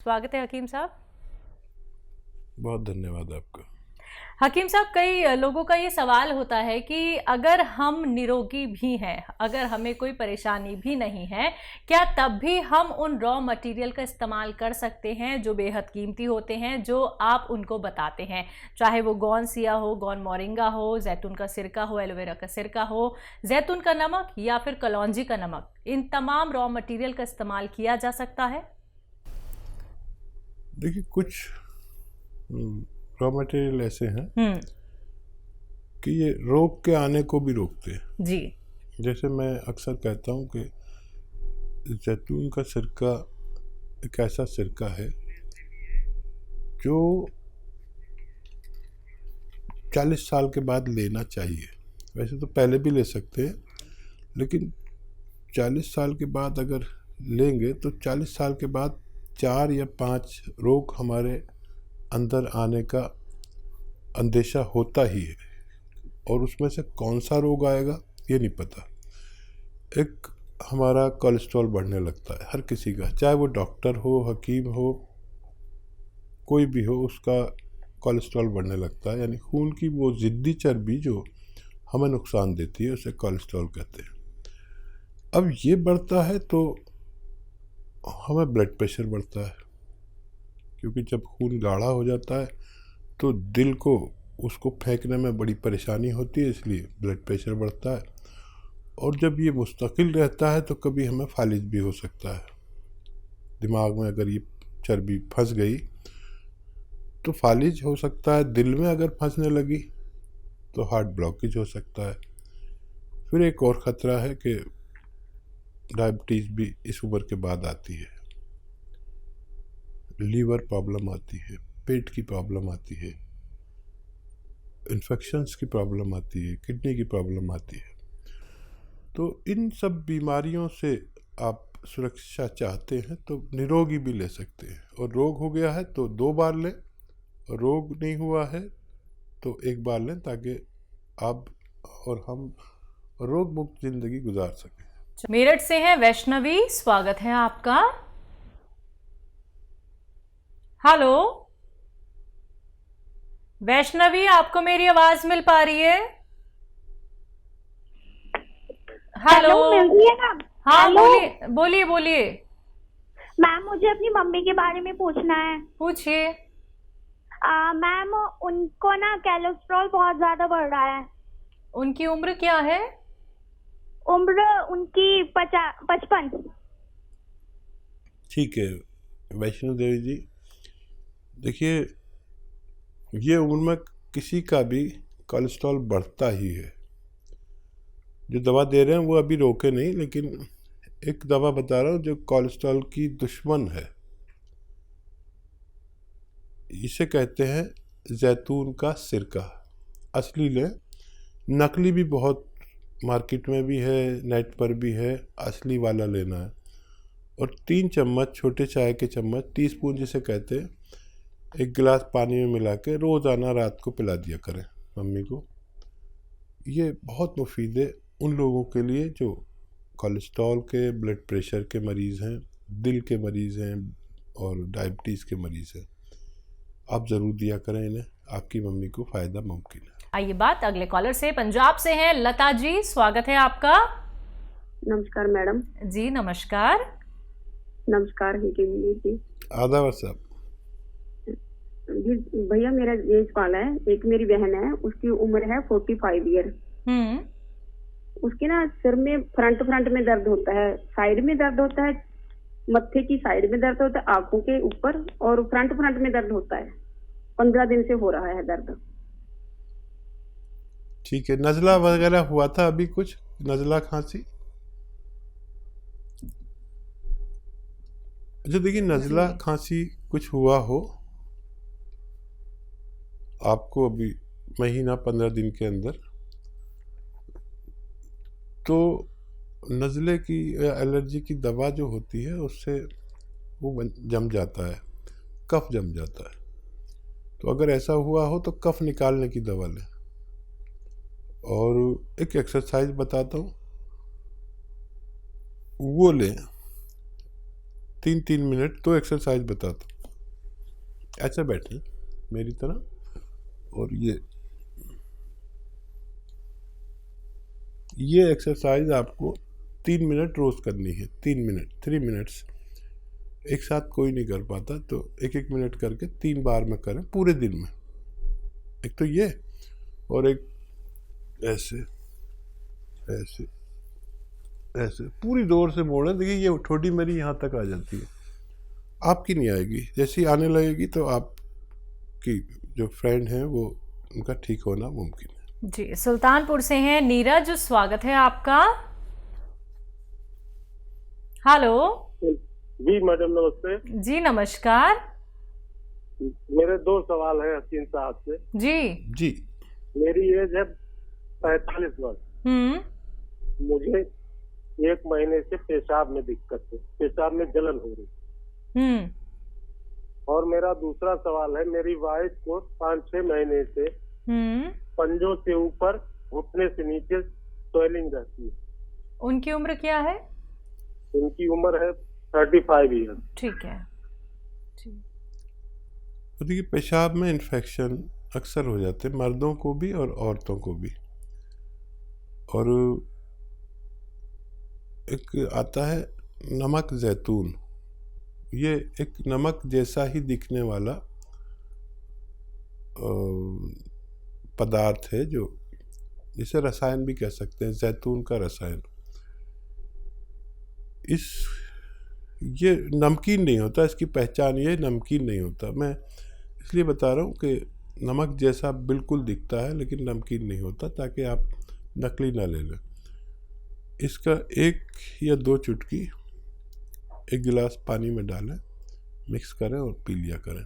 स्वागत है हकीम साहब। बहुत धन्यवाद आपका। हकीम साहब, कई लोगों का ये सवाल होता है कि अगर हम निरोगी भी हैं, अगर हमें कोई परेशानी भी नहीं है, क्या तब भी हम उन रॉ मटेरियल का इस्तेमाल कर सकते हैं जो बेहद कीमती होते हैं, जो आप उनको बताते हैं, चाहे वो गौन सिया हो, गौन मोरिंगा हो, जैतून का सिरका हो, एलोवेरा का सिरका हो, जैतून का नमक या फिर कलौंजी का नमक, इन तमाम रॉ मटेरियल का इस्तेमाल किया जा सकता है? देखिए, कुछ रॉ मटेरियल ऐसे हैं कि ये रोग के आने को भी रोकते हैं। जी। जैसे मैं अक्सर कहता हूँ कि जैतून का सिरका एक ऐसा सिरका है जो 40 साल के बाद लेना चाहिए। वैसे तो पहले भी ले सकते हैं, लेकिन 40 साल के बाद अगर लेंगे तो 40 साल के बाद 4 या 5 रोग हमारे अंदर आने का अंदेशा होता ही है, और उसमें से कौन सा रोग आएगा ये नहीं पता। एक हमारा कोलेस्ट्रॉल बढ़ने लगता है, हर किसी का, चाहे वो डॉक्टर हो, हकीम हो, कोई भी हो, उसका कोलेस्ट्रॉल बढ़ने लगता है। यानी खून की वो ज़िद्दी चर्बी जो हमें नुकसान देती है उसे कोलेस्ट्रॉल कहते हैं। अब ये बढ़ता है तो हमें ब्लड प्रेशर बढ़ता है, क्योंकि जब खून गाढ़ा हो जाता है तो दिल को उसको फेंकने में बड़ी परेशानी होती है, इसलिए ब्लड प्रेशर बढ़ता है। और जब ये मुस्तकिल रहता है तो कभी हमें फालिज भी हो सकता है। दिमाग में अगर ये चर्बी फंस गई तो फालिज हो सकता है। दिल में अगर फंसने लगी तो हार्ट ब्लॉकेज हो सकता है। फिर एक और ख़तरा है कि डायबिटीज़ भी इस उम्र के बाद आती है, लीवर प्रॉब्लम आती है, पेट की प्रॉब्लम आती है, इन्फेक्शंस की प्रॉब्लम आती है, किडनी की प्रॉब्लम आती है। तो इन सब बीमारियों से आप सुरक्षा चाहते हैं तो निरोगी भी ले सकते हैं, और रोग हो गया है तो 2 बार लें, और रोग नहीं हुआ है तो 1 बार लें, ताकि आप और हम रोग मुक्त ज़िंदगी गुजार सकें। मेरठ से हैं वैष्णवी, स्वागत है आपका। हेलो वैष्णवी, आपको मेरी आवाज मिल पा रही है? हेलो। मिल रही है ना? हाँ, हेलो बोलिए बोलिए बोलिए। मैम, मुझे अपनी मम्मी के बारे में पूछना है। पूछिए। मैम, उनको ना कोलेस्ट्रॉल बहुत ज्यादा बढ़ रहा है। उनकी उम्र क्या है? उम्र उनकी 55। ठीक है वैष्णो देवी जी, देखिए, ये उम्र में किसी का भी कोलेस्ट्रॉल बढ़ता ही है। जो दवा दे रहे हैं वो अभी रोके नहीं, लेकिन एक दवा बता रहा हूँ जो कोलेस्ट्रॉल की दुश्मन है। इसे कहते हैं जैतून का सिरका। असली लें, नकली भी बहुत मार्केट में भी है, नेट पर भी है, असली वाला लेना है। और 3 चम्मच, छोटे चाय के चम्मच, टीस्पून जिसे कहते हैं, 1 गिलास पानी में मिला के रोज़ाना रात को पिला दिया करें मम्मी को। ये बहुत मुफीद है उन लोगों के लिए जो कोलेस्ट्रॉल के, ब्लड प्रेशर के मरीज़ हैं, दिल के मरीज़ हैं और डायबिटीज़ के मरीज़ हैं। आप ज़रूर दिया करें इन्हें, आपकी मम्मी को फ़ायदा मुमकिन है। आइए बात अगले कॉलर से, पंजाब से हैं लता जी, स्वागत है आपका। नमस्कार मैडम। जी नमस्कार। नमस्कार जी। आदाब साहब। जी भैया, मेरा ये सवाल है, एक मेरी बहन है, उसकी उम्र है 45 ईयर। उसके ना सिर में फ्रंट में दर्द होता है, साइड में दर्द होता है, मत्थे की साइड में दर्द होता है, आंखों के ऊपर, और फ्रंट में दर्द होता है। 15 दिन से हो रहा है दर्द। ठीक है, नज़ला वगैरह हुआ था अभी कुछ, नज़ला खांसी? अच्छा देखिए, नज़ला खांसी कुछ हुआ हो आपको अभी महीना 15 दिन के अंदर, तो नज़ले की एलर्जी की दवा जो होती है उससे वो जम जाता है, कफ जम जाता है। तो अगर ऐसा हुआ हो तो कफ निकालने की दवा लें। और एक एक्सरसाइज बताता हूँ, वो लें, 3-3 मिनट तो एक्सरसाइज बताता हूँ। ऐसे बैठे मेरी तरह, और ये एक्सरसाइज आपको 3 मिनट रोज करनी है। 3 मिनट, 3 मिनट्स। एक साथ कोई नहीं कर पाता, तो 1-1 मिनट करके 3 बार में करें पूरे दिन में। एक तो ये, और एक ऐसे ऐसे ऐसे पूरी जोर से मोड़े। देखिए ये ठोडी मेरी यहाँ तक आ जाती है, आपकी नहीं आएगी। जैसी आने लगेगी तो आपकी जो फ्रेंड हैं वो, उनका ठीक होना मुमकिन है। जी, सुल्तानपुर से हैं नीरज, स्वागत है आपका। हेलो जी मैडम, नमस्ते जी, नमस्कार मेरे 2 सवाल हैं हसीन साहब से। जी। मेरी एज है 45 वर्ष। मुझे 1 महीने से पेशाब में दिक्कत है, पेशाब में जलन हो रही। और मेरा दूसरा सवाल है, मेरी वाइफ को 5-6 महीने से पंजों से ऊपर, घुटने से नीचे स्वेलिंग रहती है। उनकी उम्र क्या है? उनकी उम्र है 35 ईयर। ठीक है। तो देखिए, पेशाब में इन्फेक्शन अक्सर हो जाते हैं, मर्दों को भी और औरतों को भी। और एक आता है नमक जैतून, ये एक नमक जैसा ही दिखने वाला पदार्थ है, जो जिसे रसायन भी कह सकते हैं, जैतून का रसायन। ये नमकीन नहीं होता, इसकी पहचान ये नमकीन नहीं होता। मैं इसलिए बता रहा हूँ कि नमक जैसा बिल्कुल दिखता है लेकिन नमकीन नहीं होता, ताकि आप नकली ना ले लें। इसका 1 या 2 चुटकी 1 गिलास पानी में डालें, मिक्स करें और पी लिया करें।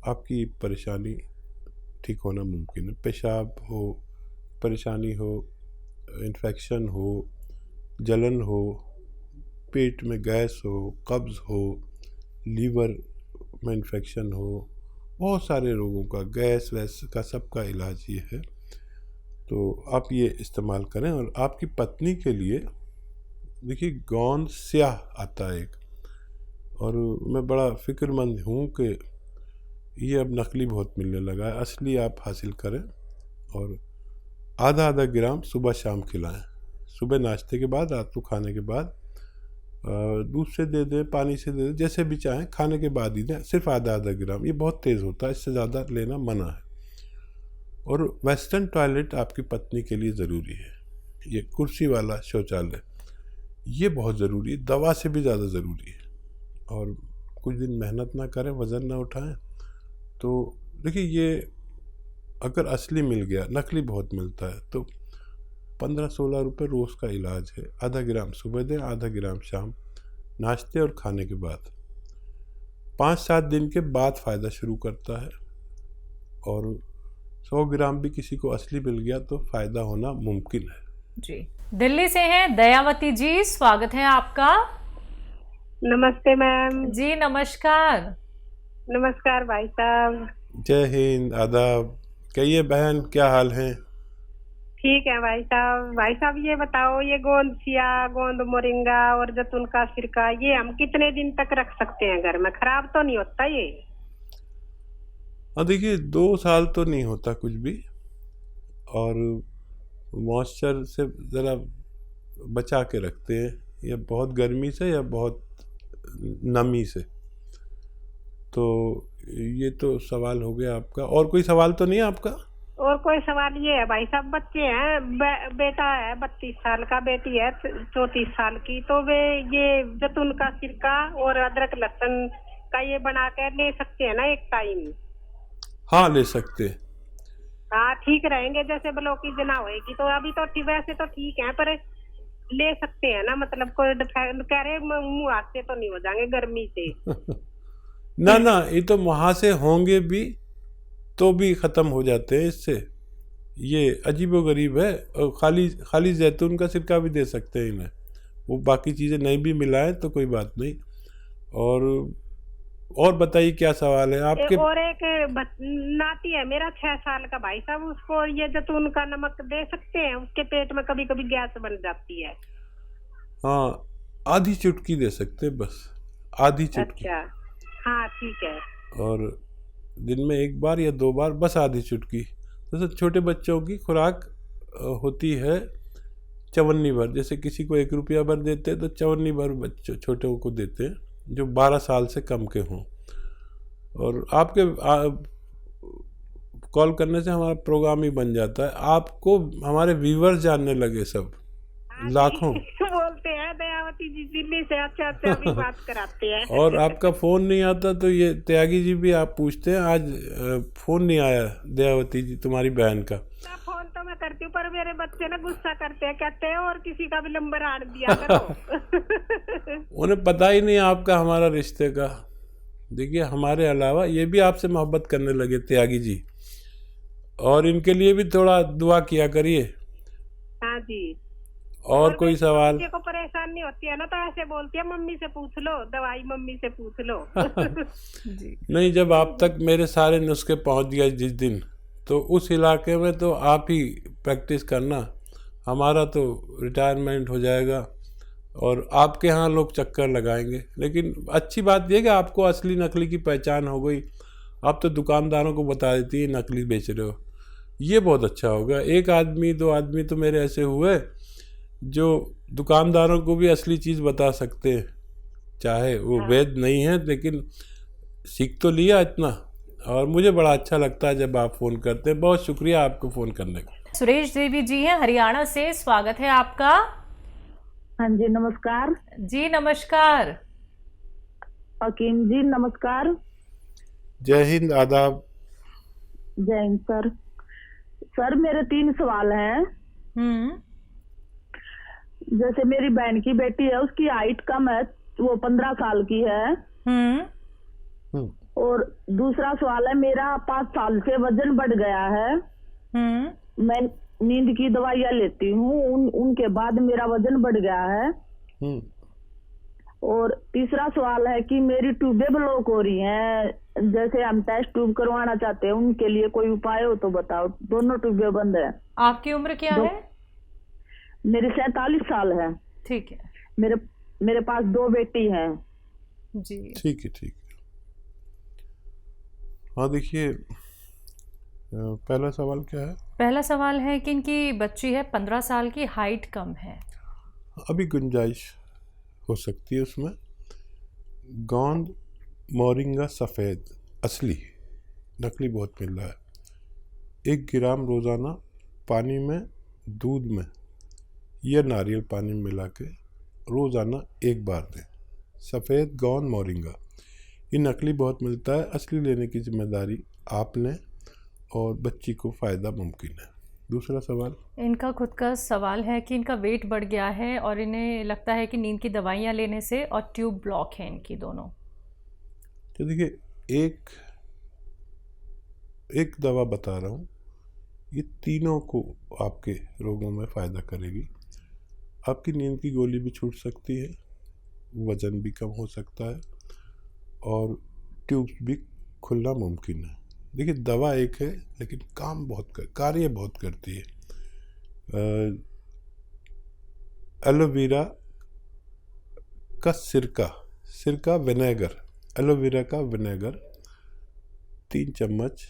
आपकी परेशानी ठीक होना मुमकिन है। पेशाब हो, परेशानी हो, इन्फेक्शन हो, जलन हो, पेट में गैस हो, कब्ज़ हो, लीवर में इन्फेक्शन हो, बहुत सारे रोगों का, गैस वैस का सबका इलाज ये है। तो आप ये इस्तेमाल करें। और आपकी पत्नी के लिए देखिए, गोंद स्याह आता है एक, और मैं बड़ा फ़िक्रमंद हूँ कि ये अब नकली बहुत मिलने लगा है। असली आप हासिल करें, और आधा ग्राम सुबह शाम खिलाएं। सुबह नाश्ते के बाद, रात को खाने के बाद, दूध से दे दें, पानी से दे दें, जैसे भी चाहें, खाने के बाद ही दें। सिर्फ आधा ग्राम, ये बहुत तेज़ होता है, इससे ज़्यादा लेना मना है। और वेस्टर्न टॉयलेट आपकी पत्नी के लिए ज़रूरी है। ये कुर्सी वाला शौचालय, ये बहुत ज़रूरी है, दवा से भी ज़्यादा ज़रूरी है। और कुछ दिन मेहनत ना करें, वज़न ना उठाएं, तो देखिए ये अगर असली मिल गया, नकली बहुत मिलता है, तो 15-16 रुपये रोज़ का इलाज है। आधा ग्राम सुबह दें, आधा ग्राम शाम, नाश्ते और खाने के बाद। 5-7 दिन के बाद फ़ायदा शुरू करता है। और 100 ग्राम भी किसी को असली मिल गया तो फ़ायदा होना मुमकिन है। जी, दिल्ली से हैं दयावती जी, स्वागत है आपका। नमस्ते मैम। जी, नमस्कार। नमस्कार भाई साहब। जय हिंद, आदाब। कहिए बहन, क्या हाल है? ठीक है भाई साहब। भाई साहब ये बताओ, ये गोंद सिया, गोंद मोरिंगा और जैतून का सिरका, ये हम कितने दिन तक रख सकते हैं घर में? खराब तो नहीं होता ये? हाँ देखिए, 2 साल तो नहीं होता कुछ भी। और मॉइस्चर से ज़रा बचा के रखते हैं, या बहुत गर्मी से या बहुत नमी से। तो ये तो सवाल हो गया आपका। और कोई सवाल तो नहीं है आपका? और कोई सवाल ये है भाई साहब, बच्चे हैं, बेटा है 32 साल का, बेटी है 34 साल की, तो वे ये जैतून का सिरका और अदरक लहसुन का ये बना कर ले सकते हैं ना एक टाइम? हाँ, ले सकते हैं। हाँ, ठीक रहेंगे। जैसे ब्लॉकी जना होएगी तो अभी तो वैसे तो ठीक है, पर ले सकते हैं ना? मतलब कोई कह रहे मुँह हाथ से तो नहीं हो जाएंगे गर्मी से? ना ना, ये तो वहाँ से होंगे भी तो भी ख़त्म हो जाते हैं इससे। ये अजीबोगरीब है। और खाली जैतून का सिरका भी दे सकते हैं इन्हें, वो बाकी चीज़ें नहीं भी मिलाएं तो कोई बात नहीं। और बताइए क्या सवाल है आपके? और एक नाती है मेरा 6 साल का भाई साहब, उसको ये जैतून का नमक दे सकते हैं? उसके पेट में कभी कभी गैस बन जाती है। हाँ, आधी चुटकी दे सकते हैं, बस आधी चुटकी। अच्छा, हाँ ठीक है। और दिन में 1 बार या 2 बार, बस आधी चुटकी। जैसे छोटे बच्चों की खुराक होती है 54 भर, जैसे किसी को 1 रुपया भर देते हैं तो 54 भर बच्चों छोटे को देते हैं जो 12 साल से कम के हों। और आपके कॉल करने से हमारा प्रोग्राम ही बन जाता है, आपको हमारे व्यूवर्स जानने लगे सब लाखों। बोलते हैं दयावती जी दिल्ली से, अच्छा भी बात कराते हैं। और आपका फ़ोन नहीं आता तो ये त्यागी जी भी आप पूछते हैं, आज फ़ोन नहीं आया दयावती जी तुम्हारी बहन का। फोन तो मैं करती हूँ पर मेरे बच्चे ना गुस्सा करते हैं, कहते हैं और किसी का भी नंबर आड़ दिया करो। उन्हें पता ही नहीं आपका हमारा रिश्ते का। देखिए हमारे अलावा ये भी आपसे मोहब्बत करने लगे त्यागी जी, और इनके लिए भी थोड़ा दुआ किया करिए। हाँ जी। और कोई सवाल? बच्चे को परेशानी होती है ना तो ऐसे बोलती है मम्मी से पूछ लो, दवाई मम्मी से पूछ लो। जी। नहीं, जब आप तक मेरे सारे नुस्खे पहुंच गए जिस दिन, तो उस इलाके में तो आप ही प्रैक्टिस करना, हमारा तो रिटायरमेंट हो जाएगा और आपके यहाँ लोग चक्कर लगाएंगे। लेकिन अच्छी बात यह कि आपको असली नकली की पहचान हो गई। आप तो दुकानदारों को बता देती है नकली बेच रहे हो, ये बहुत अच्छा होगा। 1 आदमी 2 आदमी तो मेरे ऐसे हुए जो दुकानदारों को भी असली चीज़ बता सकते हैं, चाहे वो वैध नहीं है, लेकिन सीख तो लिया इतना। और मुझे बड़ा अच्छा लगता है जब आप फ़ोन करते हैं। बहुत शुक्रिया आपको फ़ोन करने का। सुरेश देवी जी हैं हरियाणा से, स्वागत है आपका। हाँ जी नमस्कार। जी नमस्कार। हकीम जी नमस्कार। जय हिंद, आदाब। जय हिंद सर। सर मेरे 3 सवाल हैं। जैसे मेरी बहन की बेटी है, उसकी हाइट कम है, वो 15 साल की है। और दूसरा सवाल है, मेरा 5 साल से वजन बढ़ गया है। मैं नींद की दवाइयाँ लेती हूँ, उनके बाद मेरा वजन बढ़ गया है। और तीसरा सवाल है कि मेरी ट्यूबें ब्लॉक हो रही हैं, जैसे हम टेस्ट ट्यूब करवाना चाहते हैं, उनके लिए कोई उपाय हो तो बताओ। दोनों ट्यूबें बंद है। आपकी उम्र क्या है? मेरी 47 साल है। ठीक है। मेरे पास 2 बेटी हैं। जी ठीक है, ठीक है। हाँ देखिए, पहला सवाल क्या है? पहला सवाल है कि इनकी बच्ची है 15 साल की, हाइट कम है। अभी गुंजाइश हो सकती है उसमें। गोंद मोरिंगा सफ़ेद असली, नकली बहुत मिल रहा है। 1 ग्राम रोज़ाना पानी में, दूध में या नारियल पानी में मिला के रोज़ाना 1 बार दें। सफ़ेद गोंद मोरिंगा, ये नकली बहुत मिलता है, असली लेने की जिम्मेदारी आप लें और बच्ची को फ़ायदा मुमकिन है। दूसरा सवाल, इनका खुद का सवाल है कि इनका वेट बढ़ गया है और इन्हें लगता है कि नींद की दवाइयाँ लेने से, और ट्यूब ब्लॉक है इनकी दोनों। तो देखिए, एक दवा बता रहा हूँ, ये तीनों को आपके रोगों में फ़ायदा करेगी। आपकी नींद की गोली भी छूट सकती है, वज़न भी कम हो सकता है और ट्यूब्स भी खुलना मुमकिन है। देखिए, दवा एक है लेकिन कार्य बहुत करती है। एलोवेरा का सिरका विनेगर, एलोवेरा का विनेगर 3 चम्मच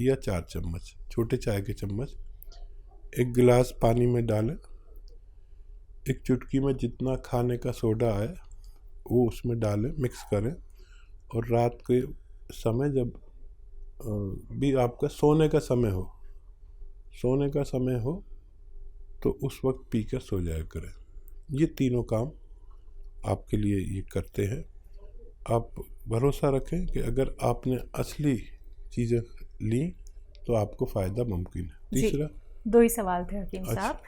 या 4 चम्मच, छोटे चाय के चम्मच 1 गिलास पानी में डालें। 1 चुटकी में जितना खाने का सोडा है वो उसमें डालें, मिक्स करें। और रात के समय जब भी आपका सोने का समय हो तो उस वक्त पीकर सो जाया करें। ये तीनों काम आपके लिए ये करते हैं। आप भरोसा रखें कि अगर आपने असली चीज़ें ली तो आपको फ़ायदा मुमकिन है। तीसरा, 2 ही सवाल थे हकीम अच्छा। साहब।